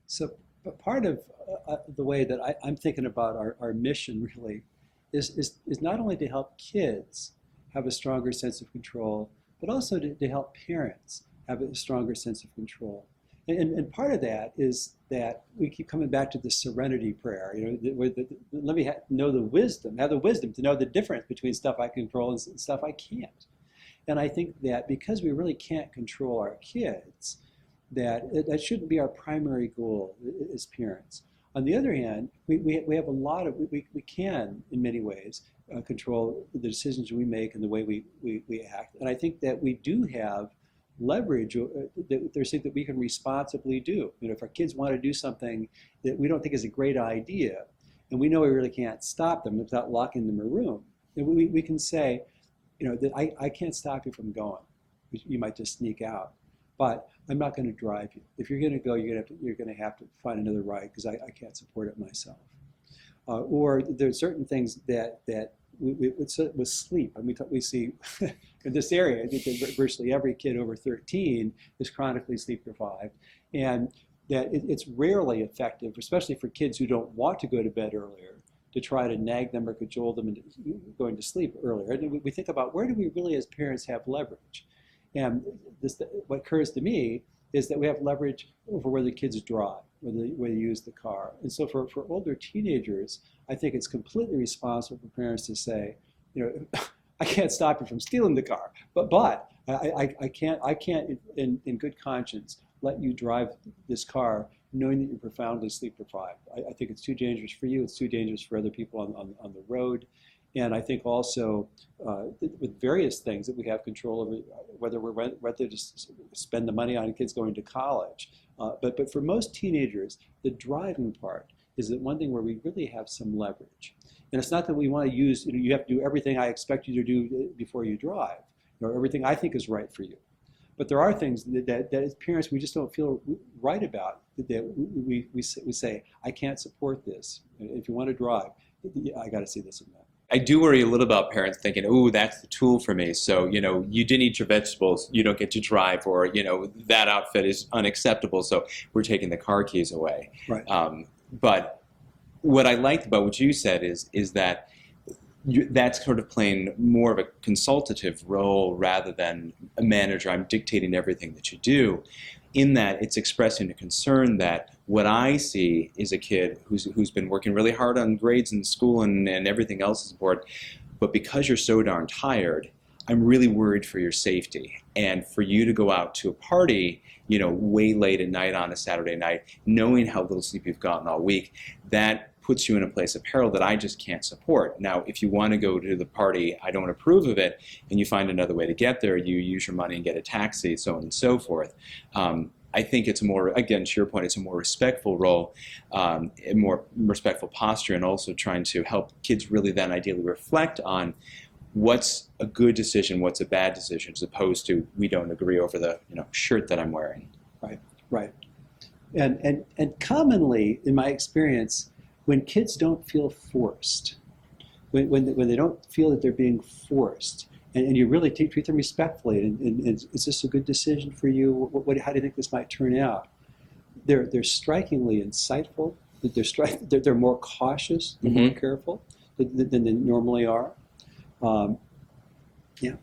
So part of the way that I'm thinking about our mission really is not only to help kids have a stronger sense of control, but also to help parents have a stronger sense of control. And part of that is that we keep coming back to the serenity prayer. Let me know the wisdom, have the wisdom to know the difference between stuff I control and stuff I can't. And I think that because we really can't control our kids, that shouldn't be our primary goal as parents. On the other hand, we have a lot of, we can, in many ways, control the decisions we make and the way we act. And I think that we do have leverage. There's things that we can responsibly do. If our kids want to do something that we don't think is a great idea, and we know we really can't stop them without locking them in a room, then we can say, that I can't stop you from going. You might just sneak out. But I'm not going to drive you. If you're going to go, you're going to have to find another ride because I can't support it myself. Or there's certain things that with sleep. I mean, we see in this area, I think that virtually every kid over 13 is chronically sleep deprived, and that it's rarely effective, especially for kids who don't want to go to bed earlier, to try to nag them or cajole them into going to sleep earlier. And we think about where do we really as parents have leverage? And what occurs to me is that we have leverage over where the kids drive, where they use the car. And so for older teenagers, I think it's completely responsible for parents to say, I can't stop you from stealing the car, but I can't in good conscience let you drive this car knowing that you're profoundly sleep deprived. I think it's too dangerous for you. It's too dangerous for other people on the road. And I think also with various things that we have control over, whether we're whether to spend the money on kids going to college. But for most teenagers, the driving part is the one thing where we really have some leverage. And it's not that we want to use, you have to do everything I expect you to do before you drive, or everything I think is right for you. But there are things that as parents we just don't feel right about, that we say, I can't support this. If you want to drive, I got to see this and that. I do worry a little about parents thinking, oh, that's the tool for me. So, you didn't eat your vegetables, you don't get to drive, or, that outfit is unacceptable, so we're taking the car keys away. Right. But what I liked about what you said is that that's sort of playing more of a consultative role rather than a manager. I'm dictating everything that you do, in that it's expressing a concern that what I see is a kid who's been working really hard on grades in school and everything else is important, but because you're so darn tired, I'm really worried for your safety. And for you to go out to a party, way late at night on a Saturday night, knowing how little sleep you've gotten all week, that puts you in a place of peril that I just can't support. Now, if you want to go to the party, I don't approve of it, and you find another way to get there, you use your money and get a taxi, so on and so forth. I think it's more, again, to your point, it's a more respectful role, a more respectful posture, and also trying to help kids really then ideally reflect on what's a good decision, what's a bad decision, as opposed to we don't agree over the shirt that I'm wearing. Right. And commonly, in my experience, when kids don't feel forced, when they don't feel that they're being forced, and you really treat them respectfully, and is this a good how do you think this might turn out? They're strikingly insightful. They're more cautious, they're more careful than they normally are. Yeah.